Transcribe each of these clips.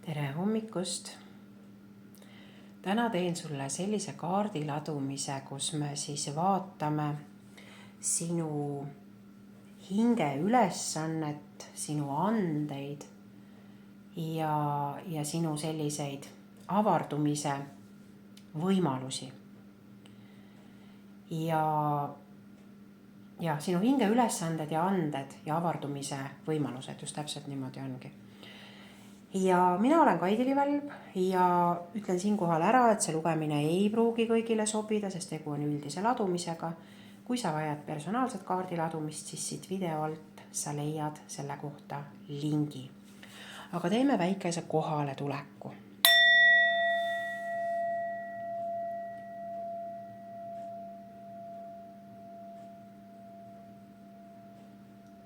Tere hommikust! Täna teen sulle sellise kaardi ladumise, kus me siis vaatame sinu hinge ülesannet, sinu andeid ja sinu selliseid avardumise võimalusi. Ja sinu hinge ülesanded ja anded ja avardumise võimalused, just täpselt niimoodi ongi. Ja mina olen Kaidi Livelb ja ütlen siinkohal ära, et see lugemine ei pruugi kõigile sobida, sest tegu on üldise ladumisega. Kui sa vajad personaalset kaardi ladumist, siis siit video alt sa leiad selle kohta lingi. Aga teeme väikese kohale tuleku.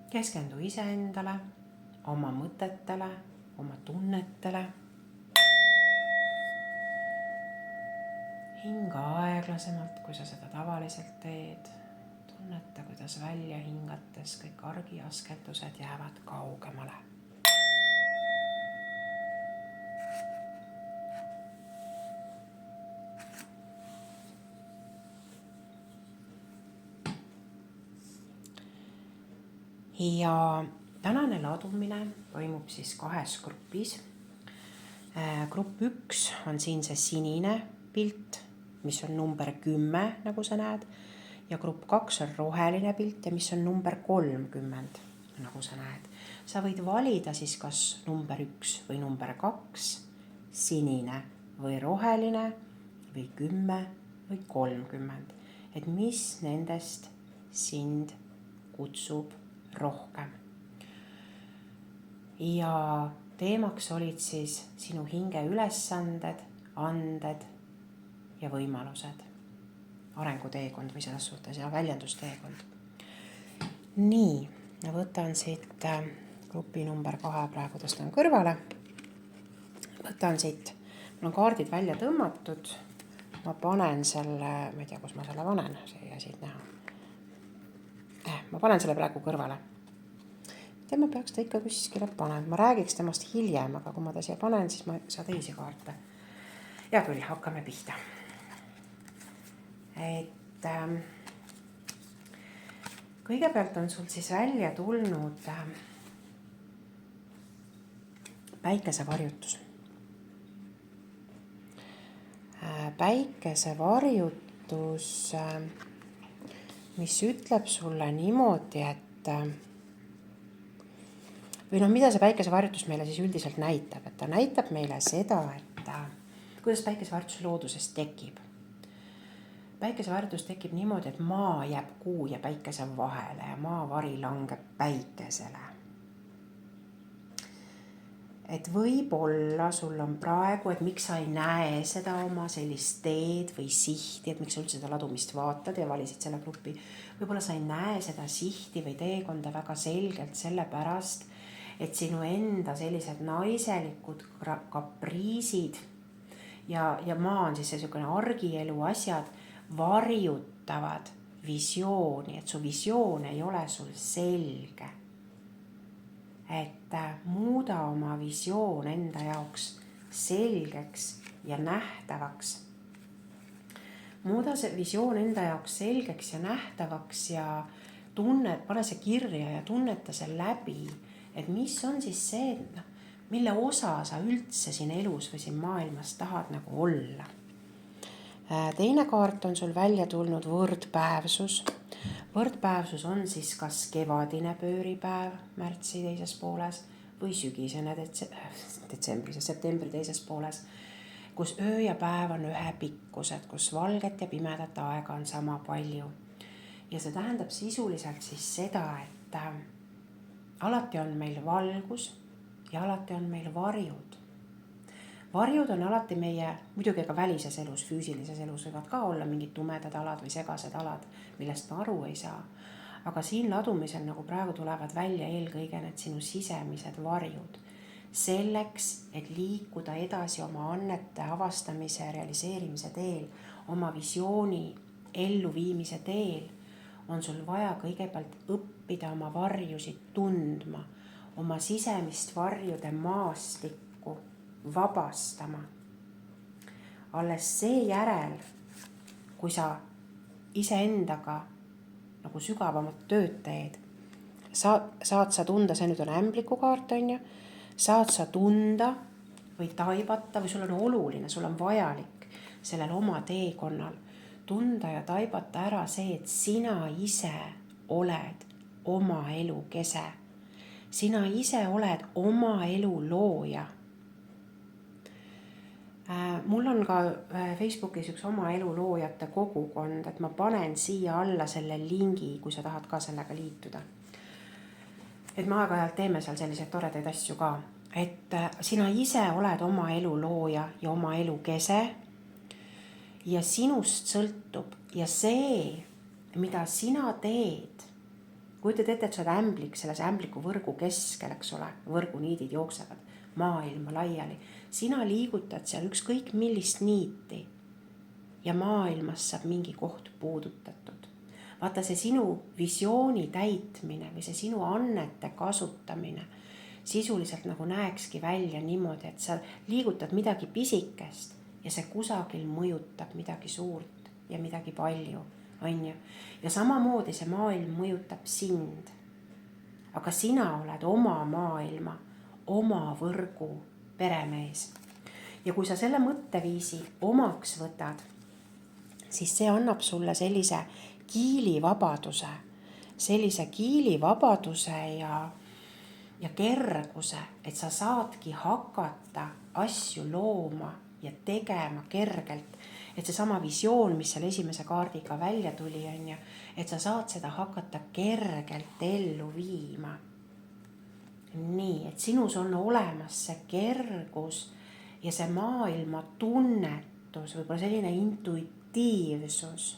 Keskendu iseendale, oma mõtetele, oma tunnetele. Hinga aeglasemalt, kui sa seda tavaliselt teed. Tunneta, kuidas välja hingates kõik argiasketused jäävad kaugemale. Ja tänane ladumine toimub siis 2 grupis. Grupp 1 on siin see sinine pilt, mis on number 10, nagu sa näed. Ja grupp 2 on roheline pilt, ja mis on number 30, nagu sa näed. Sa võid valida siis kas number 1 või number 2, sinine või roheline või 10 või 30. Et mis nendest sind kutsub rohkem. Ja teemaks olid siis sinu hinge ülesanded, anded ja võimalused. Arenguteekond või selles suhtes ja väljendusteekond. Nii, ma võtan siit grupi number 2 praegu tõstan kõrvale. Võtan siit, mul on kaardid välja tõmmatud. Ma panen selle, ma ei tea, kus ma selle panen, see ei jää siit näha. Ma panen selle praegu kõrvale. Ma peaks ta ikka kuskile panema. Ma räägiks temast hiljem, aga kui ma ta siia panen, siis ma saa teisi kaarte. Ja küll, hakkame pihta. Kõigepealt on sul siis välja tulnud päikesevarjutus. Päikesevarjutus, mis ütleb sulle niimoodi, et või mida see päikesevarjutus meile siis üldiselt näitab, et ta näitab meile seda, et kuidas päikesevarjutus looduses tekib. Päikesevarjutus tekib niimoodi, et maa jääb kuu ja päikese vahele ja maavari langeb päikesele. Et võib-olla sul on praegu, et miks sa ei näe seda oma sellist teed või sihti, et miks sa üldse seda ladumist vaatad ja valisid selle grupi. Võib-olla sa ei näe seda sihti või teekonda väga selgelt sellepärast, et sinu enda sellised naiselikud kapriisid ja maa on siis selline argielu asjad varjutavad visiooni, et su visioon ei ole sul selge. Et muuda oma visioon enda jaoks selgeks ja nähtavaks. Muuda see visioon enda jaoks selgeks ja nähtavaks ja pane see kirja ja tunneta see läbi, et mis on siis see, mille osa sa üldse siin elus või siin maailmas tahad nagu olla. Teine kaart on sul välja tulnud võrdpäevsus. Võrdpäevsus on siis kas kevadine pööripäev märtsi teises pooles või sügisene septembri teises pooles, kus öö ja päev on ühe pikkused, kus valget ja pimedat aega on sama palju. Ja see tähendab sisuliselt siis seda, et alati on meil valgus ja alati on meil varjud. Varjud on alati meie, muidugi ka välises elus, füüsilises elus võivad ka olla mingid tumedad alad või segased alad, millest ma aru ei saa. Aga siin ladumisel nagu praegu tulevad välja eelkõige need sinu sisemised varjud. Selleks, et liikuda edasi oma annete avastamise ja realiseerimise teel, oma visiooni elluviimise teel, on sul vaja kõigepealt õppida oma varjusid tundma, oma sisemist varjude maastikku vabastama. Alles seejärel, kui sa iseendaga nagu sügavamat tööd teed, saad sa tunda, see nüüd on ämbliku kaart, on ju, saad sa tunda või taibata või sul on oluline, sul on vajalik sellel oma teekonnal tunda ja taibata ära see, et sina ise oled oma elu kese. Sina ise oled oma elu looja. Mul on ka Facebookis üks oma elu loojate kogukond, et ma panen siia alla selle lingi, kui sa tahad ka sellega liituda. Et me aeg-ajalt teeme seal selliseid toredaid asju ka, et sina ise oled oma elu looja ja oma elu kese ja sinust sõltub ja see, mida sina teed, kujutad ette, et sa oled ämblik selles ämbliku võrgu keskel, eks ole, võrguniidid jooksevad maailma laiali. Sina liigutad seal ükskõik millist niiti ja maailmas saab mingi koht puudutatud. Vaata, see sinu visiooni täitmine või see sinu annete kasutamine sisuliselt nagu näekski välja niimoodi, et sa liigutad midagi pisikest ja see kusagil mõjutab midagi suurt ja midagi palju, on ju. Ja samamoodi see maailm mõjutab sind. Aga sina oled oma maailma, oma võrgu peremees. Ja kui sa selle mõtteviisi omaks võtad, siis see annab sulle sellise kiilivabaduse ja kerguse, et sa saadki hakata asju looma ja tegema kergelt. Et see sama visioon, mis seal esimese kaardiga välja tuli, on ju, et sa saad seda hakata kergelt ellu viima. Nii, et sinus on olemas see kergus ja see maailma tunnetus, võib-olla selline intuitiivsus.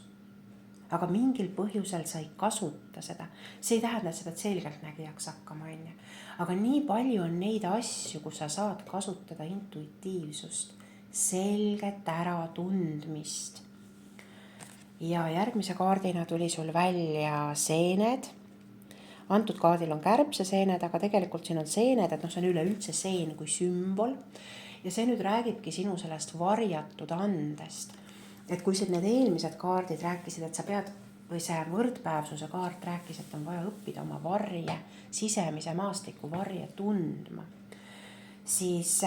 Aga mingil põhjusel sa ei kasuta seda. See ei tähenda, et sa pead selgeltnägijaks hakkama, on ju. Aga nii palju on neid asju, kus sa saad kasutada intuitiivsust, selget äratundmist. Ja järgmise kaardina tuli sul välja seened. Antud kaardil on kärbseseened, aga tegelikult siin on seened, et see on üleüldse seen kui sümbol. Ja see nüüd räägibki sinu sellest varjatud andest. Et kui need eelmised kaardid rääkisid, et sa pead, või see võrdpäevsuse kaart rääkis, et on vaja õppida oma varje, sisemise maastiku varje tundma, siis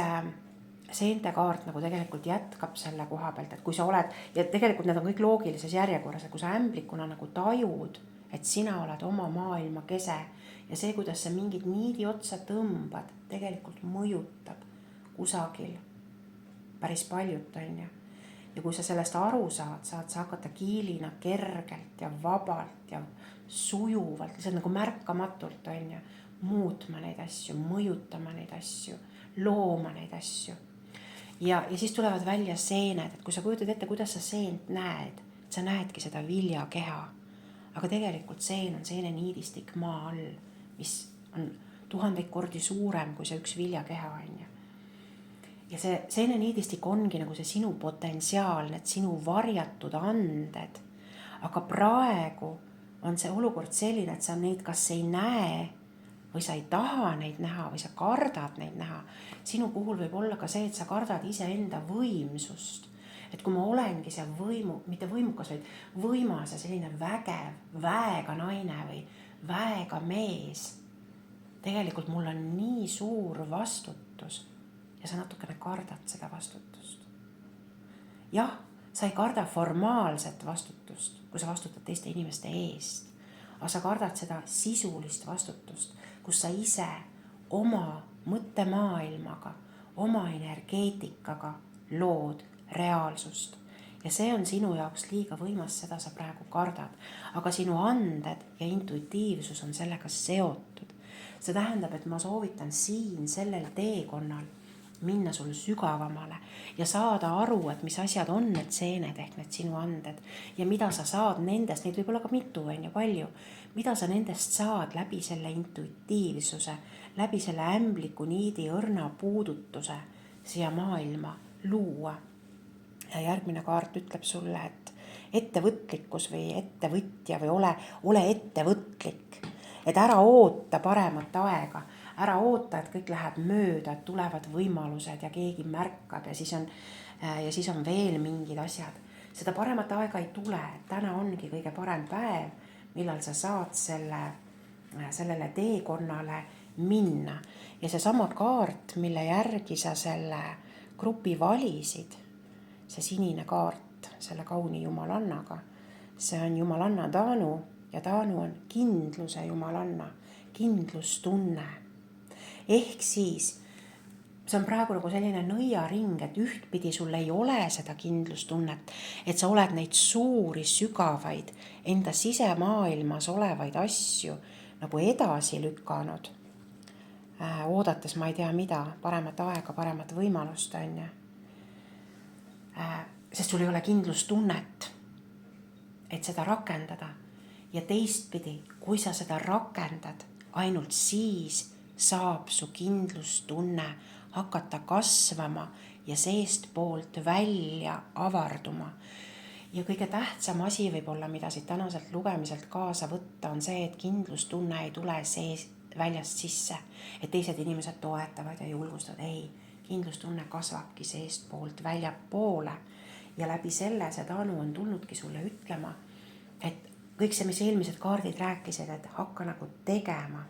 seente kaart nagu tegelikult jätkab selle koha pealt, et kui sa oled, ja tegelikult need on kõik loogilises järjekorras, et kui sa ämblikuna nagu tajud, et sina oled oma maailma kese ja see, kuidas sa mingid niidi otsa tõmbad, tegelikult mõjutab kusagil päris paljut, on ju. Ja kui sa sellest aru saad sa hakata kiilina kergelt ja vabalt ja sujuvalt, lihtsalt nagu märkamatult, on ju, muutma neid asju, mõjutama neid asju, looma neid asju. Ja siis tulevad välja seened, et kui sa kujutad ette, kuidas sa seent näed, sa näedki seda viljakeha. Aga tegelikult seen on seene niidistik maa all, mis on 1000 kordi suurem kui see üks viljakeha, on ju. Ja see seene niidistik ongi nagu see sinu potentsiaal, need sinu varjatud anded. Aga praegu on see olukord selline, et sa neid kas ei näe või sa ei taha neid näha või sa kardad neid näha. Sinu puhul võib olla ka see, et sa kardad iseenda võimsust. Et kui ma olengi see mitte võimukas, vaid võimas ja selline vägev, väega naine või väega mees. Tegelikult mul on nii suur vastutus ja sa natukene kardad seda vastutust. Jah, sa ei karda formaalset vastutust, kui sa vastutad teiste inimeste eest, aga sa kardad seda sisulist vastutust, kus sa ise oma mõttemaailmaga, oma energeetikaga lood reaalsust. Ja see on sinu jaoks liiga võimas, seda sa praegu kardad. Aga sinu anded ja intuitiivsus on sellega seotud. See tähendab, et ma soovitan siin sellel teekonnal minna sul sügavamale ja saada aru, et mis asjad on need seened ehk need sinu anded ja mida sa saad nendest, neid võib olla ka mitu, on ju palju, mida sa nendest saad läbi selle intuitiivsuse, läbi selle ämbliku niidi õrna puudutuse siia maailma luua. Ja järgmine kaart ütleb sulle, et ettevõtlikkus või ettevõtja või ole ettevõtlik, et ära oota paremat aega, ära oota, et kõik läheb mööda, et tulevad võimalused ja keegi märkab ja siis on veel mingid asjad. Seda paremat aega ei tule, täna ongi kõige parem päev, millal sa saad sellele teekonnale minna. Ja seesama kaart, mille järgi sa selle grupi valisid, see sinine kaart selle kauni jumalannaga, see on jumalanna Taanu ja Taanu on kindluse jumalanna, kindlustunne. Ehk siis see on praegu nagu selline nõiaring, et ühtpidi sul ei ole seda kindlustunnet, et sa oled neid suuri, sügavaid, enda sisemaailmas olevaid asju nagu edasi lükanud, oodates ma ei tea mida, paremat aega, paremat võimalust, on ju. Sest sul ei ole kindlustunnet, et seda rakendada. Ja teistpidi, kui sa seda rakendad, ainult siis saab su kindlustunne hakata kasvama ja seest poolt välja avarduma. Ja kõige tähtsam asi võib-olla, mida siit tänaselt lugemiselt kaasa võtta, on see, et kindlustunne ei tule väljast sisse, et teised inimesed toetavad ja julgustavad. Ei, kindlustunne kasvabki seest poolt väljapoole ja läbi selle see Taanu on tulnudki sulle ütlema, et kõik see, mis eelmised kaardid rääkisid, et hakka nagu tegema.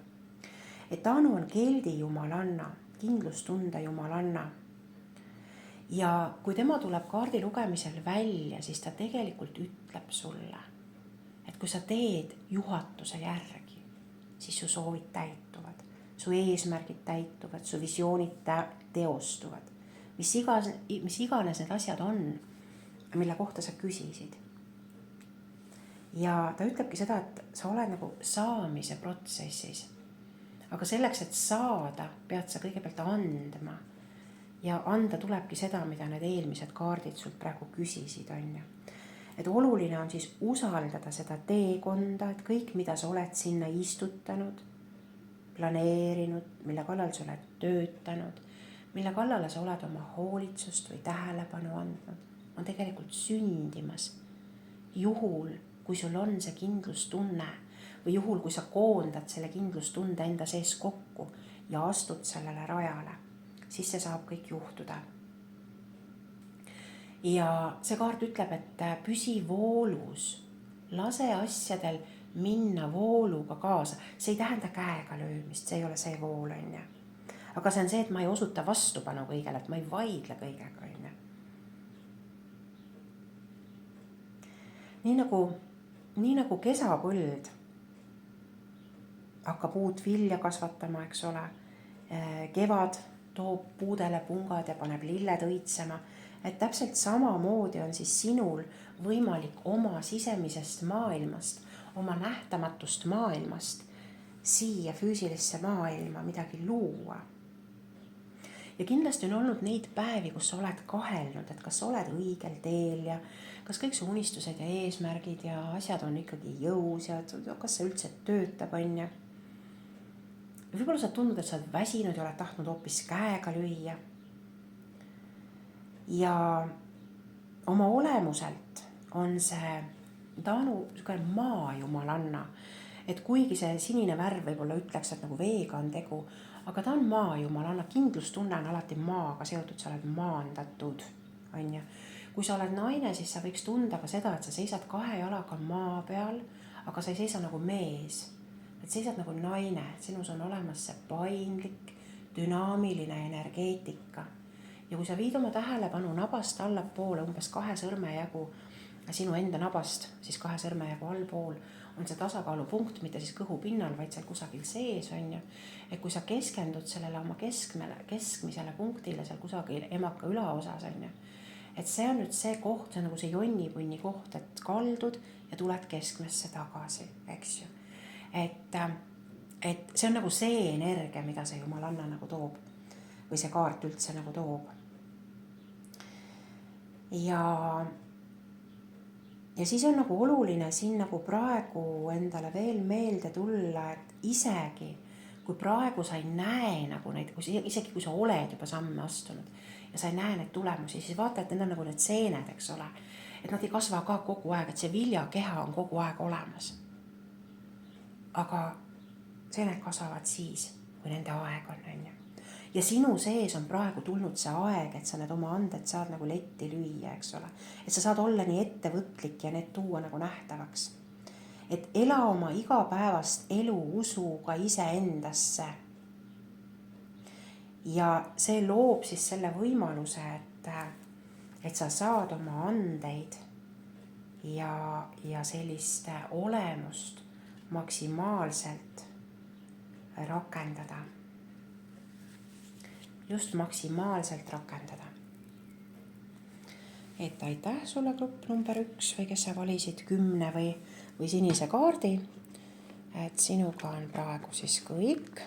Et Taanu on keldi jumalanna, kindlustunde jumalanna. Ja kui tema tuleb kaardi lugemisel välja, siis ta tegelikult ütleb sulle, et kui sa teed juhatuse järgi, siis su soovid täituvad, su eesmärgid täituvad, su visioonid teostuvad. Mis iganes need asjad on, mille kohta sa küsisid. Ja ta ütlebki seda, et sa oled nagu saamise protsessis. Aga selleks, et saada, pead sa kõigepealt andma. Ja anda tulebki seda, mida need eelmised kaardid sult praegu küsisid, on ju. Et oluline on siis usaldada seda teekonda, et kõik, mida sa oled sinna istutanud, planeerinud, mille kallal sa oled töötanud, mille kallale sa oled oma hoolitsust või tähelepanu andnud, on tegelikult sündimas. Juhul, kui sul on see kindlustunne või juhul, kui sa koondad selle kindlustunde enda sees kokku ja astud sellele rajale, siis see saab kõik juhtuda. Ja see kaart ütleb, et püsi voolus, lase asjadel minna vooluga kaasa. See ei tähenda käega löömist, see ei ole see vool, on ju. Aga see on see, et ma ei osuta vastupanu kõigele, et ma ei vaidle kõigega, on ju. Nii nagu kesapõld hakkab uut vilja kasvatama, eks ole. Kevad toob puudele pungad ja paneb lilled õitsema. Et täpselt samamoodi on siis sinul võimalik oma sisemisest maailmast, oma nähtamatust maailmast siia füüsilisse maailma midagi luua. Ja kindlasti on olnud neid päevi, kus sa oled kahelnud, et kas sa oled õigel teel ja kas kõik su unistused ja eesmärgid ja asjad on ikkagi jõus ja kas see üldse töötab, on ju. Võib-olla sa oled tundnud, et sa oled väsinud ja oled tahtnud hoopis käega lüüa. Ja oma olemuselt on see Taanu maa jumalanna, et kuigi see sinine värv võib-olla ütleks, et nagu veega on tegu, aga ta on maa jumalanna, kindlustunne on alati maaga seotud, sa oled maandatud, on ju. Kui sa oled naine, siis sa võiks tunda ka seda, et sa seisad 2 jalaga maa peal, aga sa ei seisa nagu mees. Et seisad nagu naine, et sinus on olemas see paindlik, dünaamiline energeetika. Ja kui sa viid oma tähelepanu nabast allapoole, umbes 2 sõrmejagu sinu enda nabast, siis 2 sõrmejagu allpool, on see tasakaalupunkt, mitte siis kõhu pinnal, vaid seal kusagil sees, on ju. Et kui sa keskendud sellele oma keskmisele punktile, seal kusagil emaka ülaosas, on ju. Et see on nüüd see koht, see on nagu see jonnipunni koht, et kaldud ja tuled keskmesse tagasi, eks ju. Et see on nagu see energia, mida see jumalanna nagu toob või see kaart üldse nagu toob. Ja siis on nagu oluline siin nagu praegu endale veel meelde tulla, et isegi kui praegu sa ei näe nagu neid, isegi kui sa oled juba samme astunud ja sa ei näe neid tulemusi, siis vaata, et need on nagu need seened, eks ole. Et nad ei kasva ka kogu aeg, et see viljakeha on kogu aeg olemas. Aga seened kasvavad siis, kui nende aeg on. Ja sinu sees on praegu tulnud see aeg, et sa need oma anded saad nagu letti lüüa, eks ole. Et sa saad olla nii ettevõtlik ja need tuua nagu nähtavaks. Et ela oma igapäevast elu usuga iseendasse. Ja see loob siis selle võimaluse, et sa saad oma andeid ja sellist olemust maksimaalselt rakendada. Just maksimaalselt rakendada. Et aitäh sulle grupp number 1 või kes sa valisid 10 või sinise kaardi. Et sinuga on praegu siis kõik.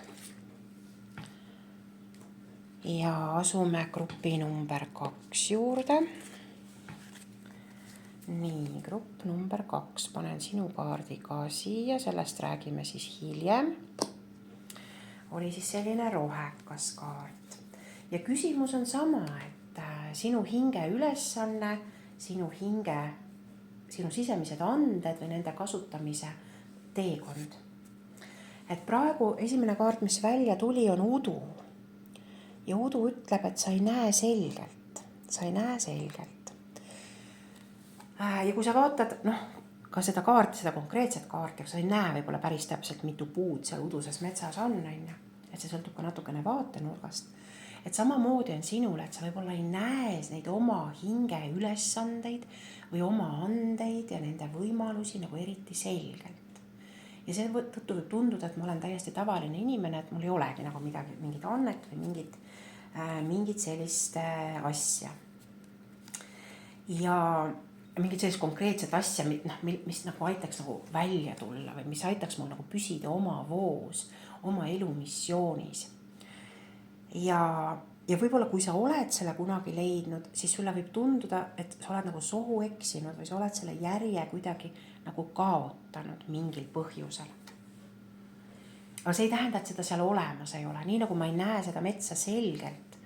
Ja asume grupi number 2 juurde. Nii, grupp number 2. Panen sinu kaardi ka siia, sellest räägime siis hiljem. Oli siis selline rohekas kaart. Ja küsimus on sama, et sinu hinge ülesanne, sinu sisemised anded või nende kasutamise teekond. Et praegu esimene kaart, mis välja tuli, on udu. Ja udu ütleb, et sa ei näe selgelt. Ja kui sa vaatad, ka seda kaarti, seda konkreetset kaarti, sa ei näe võib-olla päris täpselt mitu puud seal uduses metsas on, et see sõltub ka natukene vaatenurgast. Et samamoodi on sinule, et sa võib-olla ei näe neid oma hinge ülesandeid või oma andeid ja nende võimalusi nagu eriti selgelt. Ja see tõttu võib tunduda, et ma olen täiesti tavaline inimene, et mul ei olegi nagu mingit annet või mingit sellist asja. Ja mingit sellist konkreetset asja, mis nagu aitaks nagu välja tulla või mis aitaks mul nagu püsida oma voos, oma elu missioonis. Ja võib-olla kui sa oled selle kunagi leidnud, siis sulle võib tunduda, et sa oled nagu sohu eksinud või sa oled selle järje kuidagi nagu kaotanud mingil põhjusel. Aga see ei tähenda, et seda seal olemas ei ole. Nii nagu ma ei näe seda metsa selgelt,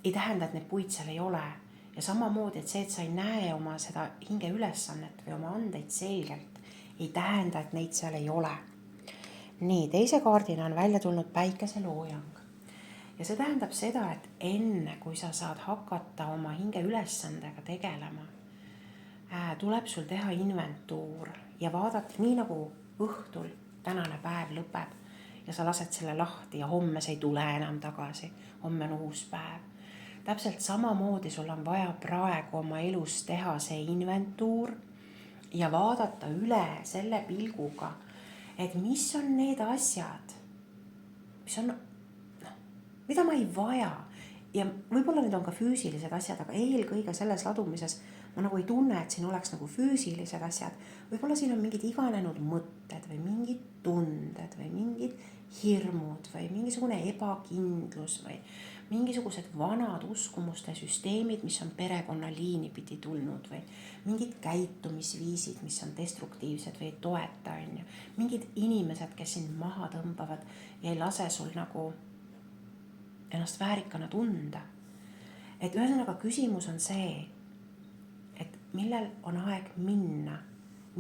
ei tähenda, et need puid seal ei ole. Ja samamoodi, et see, et sa ei näe oma seda hinge ülesannet või oma andeid selgelt, ei tähenda, et neid seal ei ole. Nii, teise kaardina on välja tulnud päikeseloojang. Ja see tähendab seda, et enne kui sa saad hakata oma hinge ülesandega tegelema, tuleb sul teha inventuur ja vaadata nii nagu õhtul tänane päev lõpeb ja sa lased selle lahti ja homme see ei tule enam tagasi, homme on uus päev. Täpselt samamoodi sul on vaja praegu oma elus teha see inventuur ja vaadata üle selle pilguga, et mis on need asjad, mida ma ei vaja. Ja võib-olla need on ka füüsilised asjad, aga eelkõige selles ladumises ma nagu ei tunne, et siin oleks nagu füüsilised asjad. Võib-olla siin on mingid iganenud mõtted või mingid tunded või mingid hirmud või mingisugune ebakindlus või mingisugused vanad uskumuste süsteemid, mis on perekonnaliini pidi tulnud või mingid käitumisviisid, mis on destruktiivsed või ei toeta. Mingid inimesed, kes sind maha tõmbavad ja ei lase sul nagu ennast väärikana tunda. Et ühesõnaga küsimus on see, et millal on aeg minna,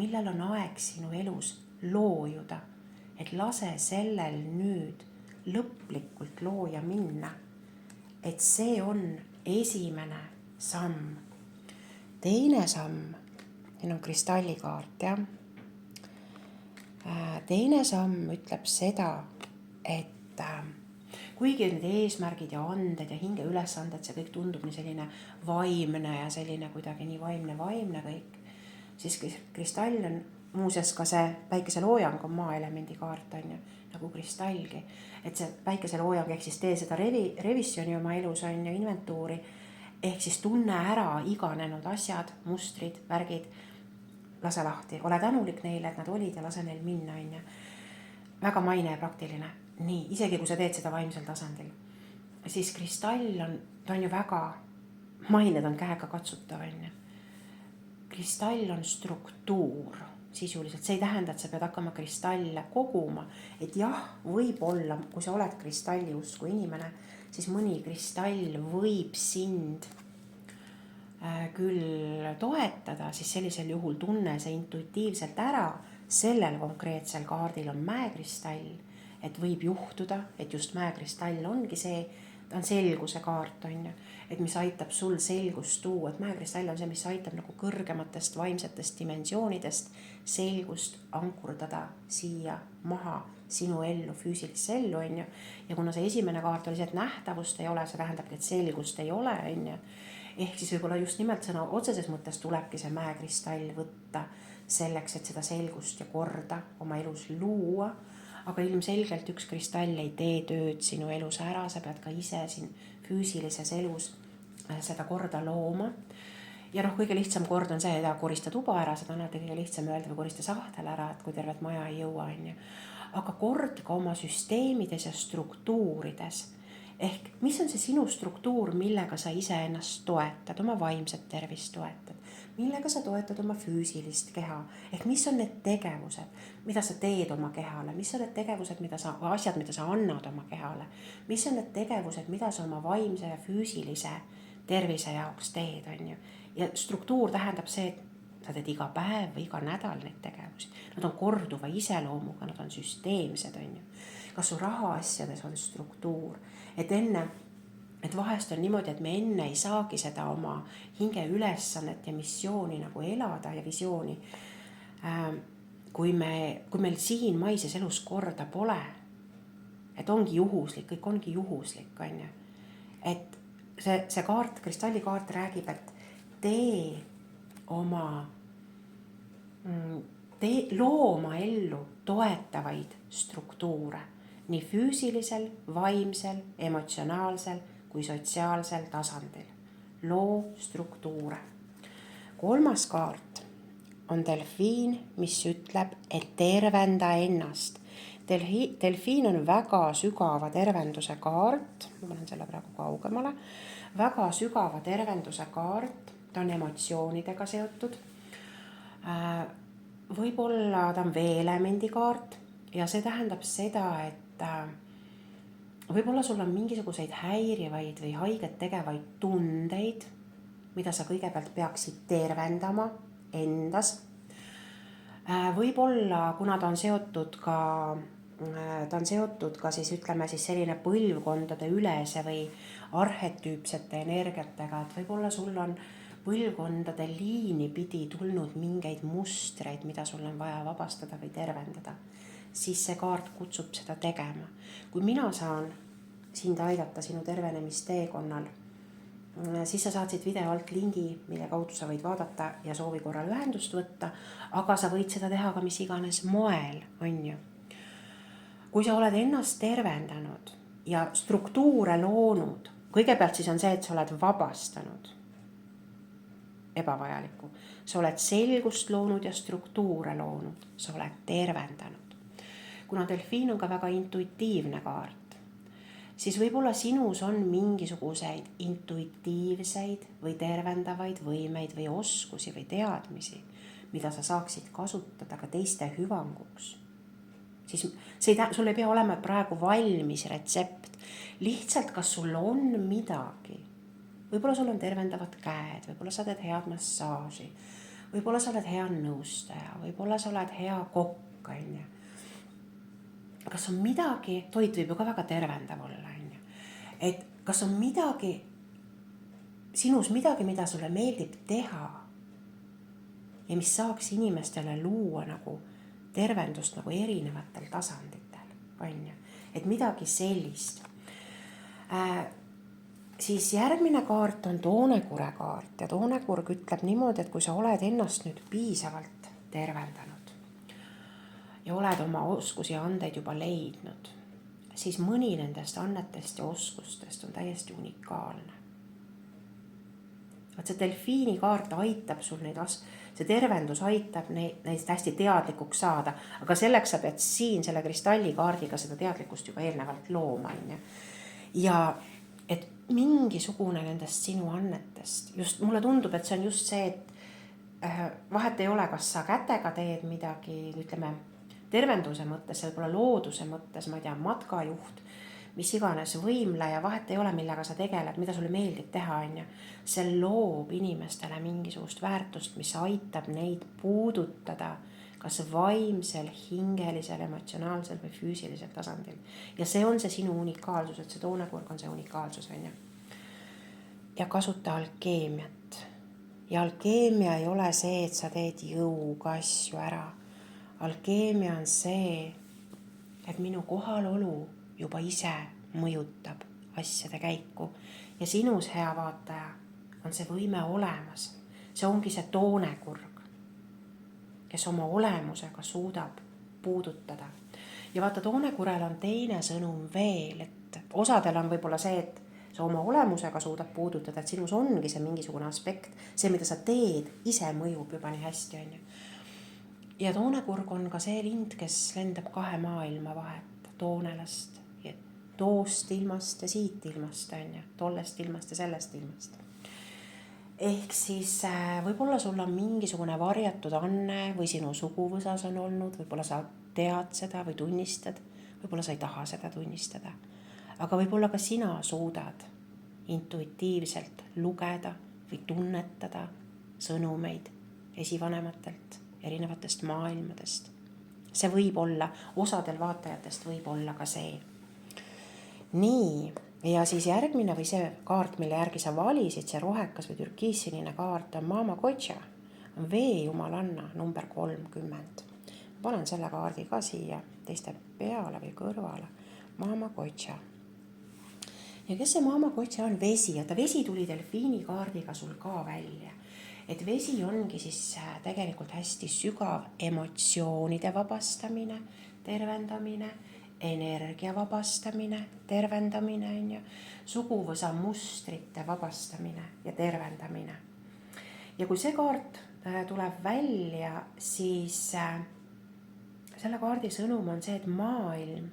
millal on aeg sinu elus loojuda, et lase sellel nüüd lõplikult looja minna. Et see on esimene samm. Teine samm, siin on kristallikaart, jah. Teine samm ütleb seda, et kuigi need eesmärgid ja anded ja hinge ülesanded, see kõik tundub nii selline vaimne ja selline kuidagi nii vaimne kõik, siis kristall on muuseas ka see päikeseloojang on maaelemendi kaart, on ju, nagu kristallgi. Et see päikeseloojang ehk siis tee seda revisjoni oma elus, on ju, inventuuri, ehk siis tunne ära iganenud asjad, mustrid, värgid, lase lahti. Ole tänulik neile, et nad olid ja lase neil minna, on ju. Väga maine ja praktiline. Nii, isegi kui sa teed seda vaimsel tasandil, siis kristall ta on ju väga, mained on käega katsutav, on ju. Kristall on struktuur sisuliselt, see ei tähenda, et sa pead hakkama kristalle koguma, et jah, võib-olla, kui sa oled kristalli usku inimene, siis mõni kristall võib sind küll toetada, siis sellisel juhul tunne see intuitiivselt ära, sellel konkreetsel kaardil on mäekristall. et võib juhtuda, et just mäekristall ongi see, ta on selguse kaart, on ju, et mis aitab sul selgust tuua, et mäekristall on see, mis aitab nagu kõrgematest vaimsetest dimensioonidest selgust ankurdada siia maha sinu ellu, füüsilisse ellu, on ju. Ja kuna see esimene kaart oli see, et nähtavust ei ole, see tähendabki, et selgust ei ole, on ju. Ehk siis võib-olla just nimelt sõna otseses mõttes tulebki see mäekristall võtta selleks, et seda selgust ja korda oma elus luua. Aga ilmselgelt üks kristall ei tee tööd sinu elus ära, sa pead ka ise siin füüsilises elus seda korda looma. Ja kõige lihtsam kord on see, et korista tuba ära, seda on alati kõige lihtsam öelda või korista sahtel ära, et kui tervet maja ei jõua, on ju. Aga kord ka oma süsteemides ja struktuurides. Ehk mis on see sinu struktuur, millega sa ise ennast toetad, oma vaimset tervist toetad, millega sa toetad oma füüsilist keha, ehk mis on need tegevused, mida sa teed oma kehale, mis on need tegevused, asjad, mida sa annad oma kehale, mis on need tegevused, mida sa oma vaimse ja füüsilise tervise jaoks teed, on ju. Ja struktuur tähendab see, et sa teed iga päev või iga nädal neid tegevusi. Nad on korduva iseloomuga, nad on süsteemsed, on ju. Kas su rahaasjades on struktuur? Et vahest on niimoodi, et me enne ei saagi seda oma hinge ülesannet ja missiooni nagu elada ja visiooni, kui meil siin maises elus korda pole. Et ongi juhuslik, kõik ongi juhuslik, on ju. Et see kaart, kristallikaart räägib, et loo oma ellu toetavaid struktuure nii füüsilisel, vaimsel, emotsionaalsel kui sotsiaalsel tasandil. Loo struktuure. 3. kaart on delfiin, mis ütleb, et tervenda ennast. Delfiin on väga sügava tervenduse kaart, ma panen selle praegu kaugemale, väga sügava tervenduse kaart, ta on emotsioonidega seotud. Võib-olla ta on veelemendi kaart ja see tähendab seda, et võib-olla sul on mingisuguseid häirivaid või haiget tegevaid tundeid, mida sa kõigepealt peaksid tervendama endas. Võib-olla, kuna ta on seotud ka siis ütleme siis selline põlvkondade ülese või arhetüüpsete energiatega, et võib-olla sul on põlvkondade liini pidi tulnud mingeid mustreid, mida sul on vaja vabastada või tervendada, siis see kaart kutsub seda tegema. Kui mina saan sind aidata sinu tervenemisteekonnal, siis sa saad siit video alt lingi, mille kaudu sa võid vaadata ja soovi korral ühendust võtta, aga sa võid seda teha ka mis iganes moel, on ju. Kui sa oled ennast tervendanud ja struktuure loonud, kõigepealt siis on see, et sa oled vabastanud ebavajalikku. Sa oled selgust loonud ja struktuure loonud, sa oled tervendanud. Kuna delfiin on ka väga intuitiivne kaart, siis võib-olla sinus on mingisuguseid intuitiivseid või tervendavaid võimeid või oskusi või teadmisi, mida sa saaksid kasutada ka teiste hüvanguks. Siis sul ei pea olema praegu valmis retsept, lihtsalt kas sul on midagi. Võib-olla sul on tervendavad käed, võib-olla sa teed head massaaži, võib-olla sa oled hea nõustaja, võib-olla sa oled hea kokk, on ju. Kas on midagi, toit võib ju ka väga tervendav olla, on ju. Et kas on sinus midagi, mida sulle meeldib teha ja mis saaks inimestele luua nagu tervendust nagu erinevatel tasanditel, on ju. Et midagi sellist. Siis järgmine kaart on toonekure kaart ja toonekurg ütleb niimoodi, et kui sa oled ennast nüüd piisavalt tervendanud ja oled oma oskusi ja andeid juba leidnud, siis mõni nendest annetest ja oskustest on täiesti unikaalne. See delfiini kaart aitab sul see tervendus aitab neist hästi teadlikuks saada, aga selleks sa pead siin selle kristallikaardiga seda teadlikkust juba eelnevalt looma. Ja et mingisugune nendest sinu annetest, just mulle tundub, et see on just see, et vahet ei ole, kas sa kätega teed midagi, ütleme, tervenduse mõttes, võib-olla looduse mõttes, ma ei tea, matkajuht, mis iganes võimleja, vahet ei ole, millega sa tegeled, mida sulle meeldib teha, on ju. See loob inimestele mingisugust väärtust, mis aitab neid puudutada kas vaimsel, hingelisel, emotsionaalsel või füüsilisel tasandil. Ja see on see sinu unikaalsus, et see toonekurg on see unikaalsus, on ju. Ja kasuta alkeemiat. Ja alkeemia ei ole see, et sa teed jõuga asju ära. Alkeemia on see, et minu kohalolu juba ise mõjutab asjade käiku. Ja sinus, hea vaataja, on see võime olemas. See ongi see toonekurg, kes oma olemusega suudab puudutada. Ja vaata, toonekurel on teine sõnum veel, et osadel on võib-olla see, et sa oma olemusega suudab puudutada, et sinus ongi see mingisugune aspekt, see, mida sa teed, ise mõjub juba nii hästi, on ju. Ja toonekurg on ka see lind, kes lendab kahe maailma vahet, toonelast, toost ilmast ja siit ilmast, on ju, tollest ilmast ja sellest ilmast. Ehk siis võib-olla sul on mingisugune varjatud anne või sinu suguvõsas on olnud, võib-olla sa tead seda või tunnistad, võib-olla sa ei taha seda tunnistada. Aga võib-olla ka sina suudad intuitiivselt lugeda või tunnetada sõnumeid esivanematelt, erinevatest maailmadest. See võib olla, osadel vaatajatest võib olla ka see. Nii, ja siis järgmine või see kaart, mille järgi sa valisid, see rohekas või türkiissinine kaart on Mama Kotša, on veejumalanna number 30. Panen selle kaardi ka siia teiste peale või kõrvale. Mama Kotša. Ja kes see Mama Kotša on? Vesi. Ja ta vesi tuli delfiini kaardiga sul ka välja. Et vesi ongi siis tegelikult hästi sügav emotsioonide vabastamine, tervendamine, energia vabastamine, tervendamine, on ju, suguvõsa mustrite vabastamine ja tervendamine. Ja kui see kaart tuleb välja, siis selle kaardi sõnum on see, et maailm,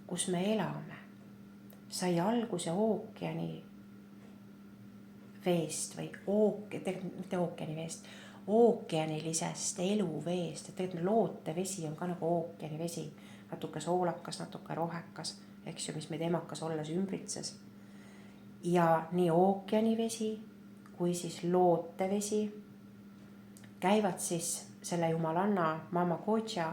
kus me elame, sai alguse ookeani veest või mitte ookeani veest, ookeanilisest eluveest, et tegelikult lootevesi on ka nagu ookeani vesi, natuke soolakas, natuke rohekas, eks ju, mis meid emakas olles ümbritses. Ja nii ookeanivesi kui siis lootevesi käivad siis selle jumalanna Mama Kotša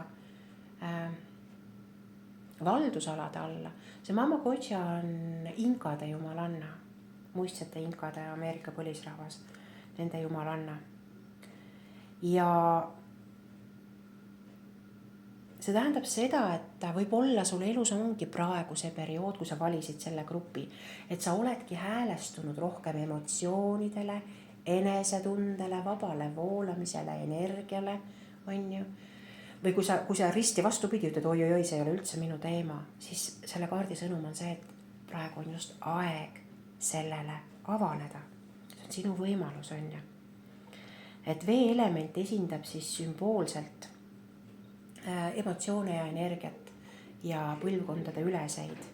valdusalade alla. See Mama Kotša on inkade jumalanna, muistsete inkade Ameerika põlisrahvas, nende jumalanna. Ja see tähendab seda, et võib-olla sul elus ongi praegu see periood, kui sa valisid selle grupi, et sa oledki häälestunud rohkem emotsioonidele, enesetundele, vabale voolamisele, energiale, on ju. Või kui sa risti vastupidi ütled, oi, see ei ole üldse minu teema, siis selle kaardi sõnum on see, et praegu on just aeg sellele avaneda. See on sinu võimalus, on ju. Et vee-element esindab siis sümboolselt emotsioone ja energiat ja põlvkondade üleseid,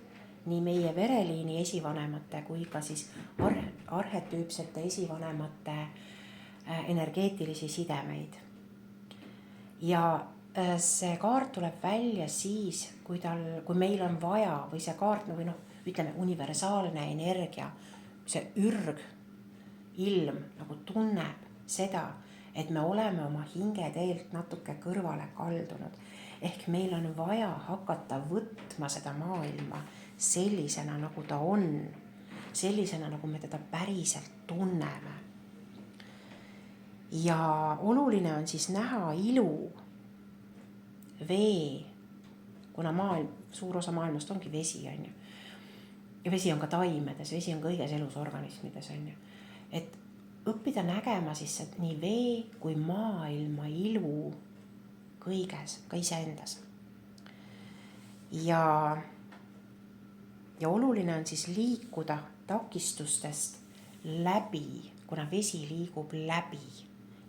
nii meie vereliini esivanemate kui ka siis arhetüüpsete esivanemate energeetilisi sidemeid. Ja see kaart tuleb välja siis, kui meil on vaja või see kaart või ütleme universaalne energia, see ürg, ilm nagu tunneb seda, et me oleme oma hingeteelt natuke kõrvale kaldunud. Ehk meil on vaja hakata võtma seda maailma sellisena, nagu ta on. Sellisena, nagu me teda päriselt tunneme. Ja oluline on siis näha ilu, vee, kuna suur osa maailmast ongi vesi, on ju. Ja vesi on ka taimedes, vesi on kõiges elusorganismides, on ju. Et õppida nägema siis nii vee kui maailma ilu kõiges, ka iseendas. Ja oluline on siis liikuda takistustest läbi, kuna vesi liigub läbi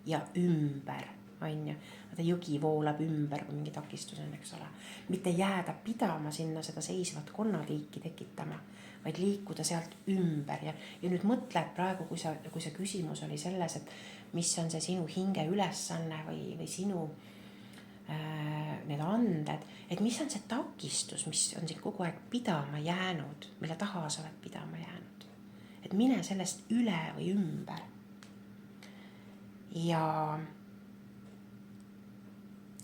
ja ümber, on ju. Jõgi voolab ümber, kui mingi takistus on, eks ole. Mitte jääda pidama sinna seda seisvat konnaliiki tekitama, vaid liikuda sealt ümber. Ja nüüd mõtle praegu, kui see küsimus oli selles, et mis on see sinu hinge ülesanne või sinu need anded, et mis on see takistus, mis on siin kogu aeg pidama jäänud, mille taha sa oled pidama jäänud. Et mine sellest üle või ümber. Ja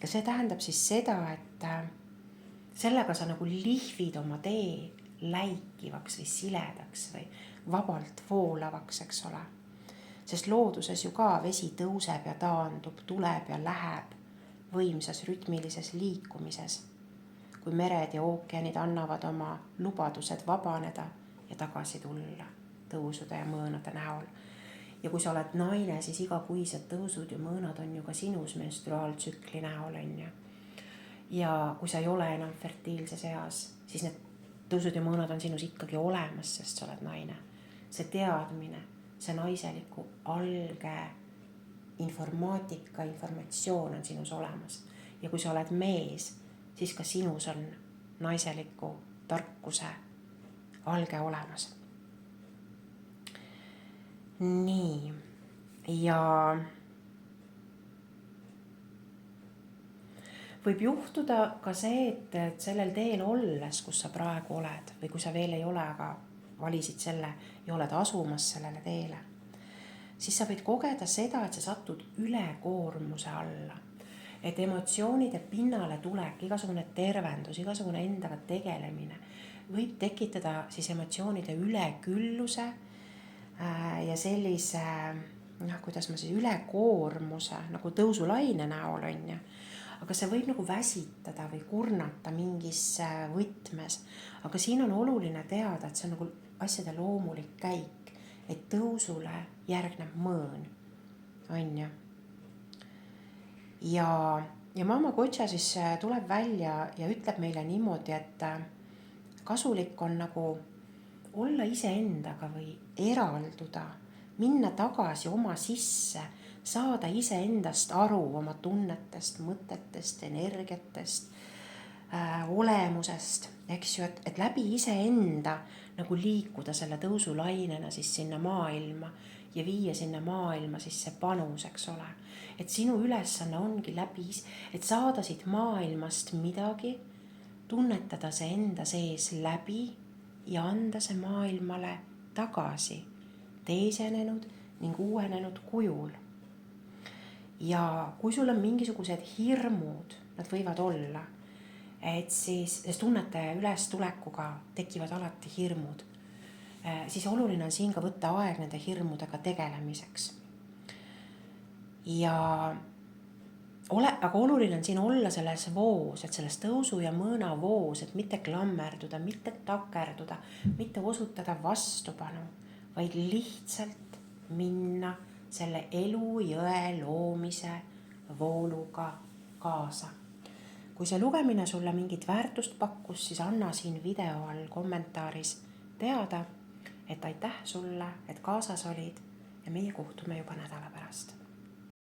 ja see tähendab siis seda, et sellega sa nagu lihvid oma tee läikivaks või siledaks või vabalt voolavaks, eks ole. Sest looduses ju ka vesi tõuseb ja taandub, tuleb ja läheb võimsas rütmilises liikumises, kui mered ja ookeanid annavad oma lubadused vabaneda ja tagasi tulla tõusude ja mõõnade näol. Ja kui sa oled naine, siis igakuised tõusud ja mõõnad on ju ka sinus menstruaaltsükli näol, on ju. Ja kui sa ei ole enam fertiilses eas, siis need tõusud ja mõõnad on sinus ikkagi olemas, sest sa oled naine. See teadmine, see naiseliku alge informaatika, informatsioon on sinus olemas. Ja kui sa oled mees, siis ka sinus on naiseliku tarkuse alge olemas. Nii, ja võib juhtuda ka see, et sellel teel olles, kus sa praegu oled, või kui sa veel ei ole, aga valisid selle ja oled asumas sellele teele, siis sa võid kogeda seda, et sa satud ülekoormuse alla. Et emotsioonide pinnale tulek, igasugune tervendus, igasugune endaga tegelemine võib tekitada siis emotsioonide ülekülluse ja sellise, kuidas ma siis, ülekoormuse nagu tõusulaine näol on ju. Aga see võib nagu väsitada või kurnata mingis võtmes. Aga siin on oluline teada, et see on nagu asjade loomulik käik, et tõusule järgneb mõõn, on ju. Ja Mama Kotša siis tuleb välja ja ütleb meile niimoodi, et kasulik on nagu olla iseendaga või eralduda, minna tagasi oma sisse, saada iseendast aru, oma tunnetest, mõtetest, energiatest, olemusest, eks ju, et läbi iseenda nagu liikuda selle tõusulainena siis sinna maailma ja viia sinna maailma siis see panus, eks ole. Et sinu ülesanne ongi läbi, et saada siit maailmast midagi, tunnetada see enda sees läbi ja anda see maailmale tagasi teisenenud ning uuenenud kujul. Ja kui sul on mingisugused hirmud, nad võivad olla, et siis tunnete ülestulekuga tekivad alati hirmud, siis oluline on siin ka võtta aeg nende hirmudega tegelemiseks. Aga oluline on siin olla selles voos, et selles tõusu ja mõõna voos, et mitte klammerduda, mitte takerduda, mitte osutada vastupanu, vaid lihtsalt minna selle elujõe loomise vooluga kaasa. Kui see lugemine sulle mingit väärtust pakkus, siis anna siin video all kommentaaris teada, et aitäh sulle, et kaasas olid ja meie kohtume juba nädala pärast.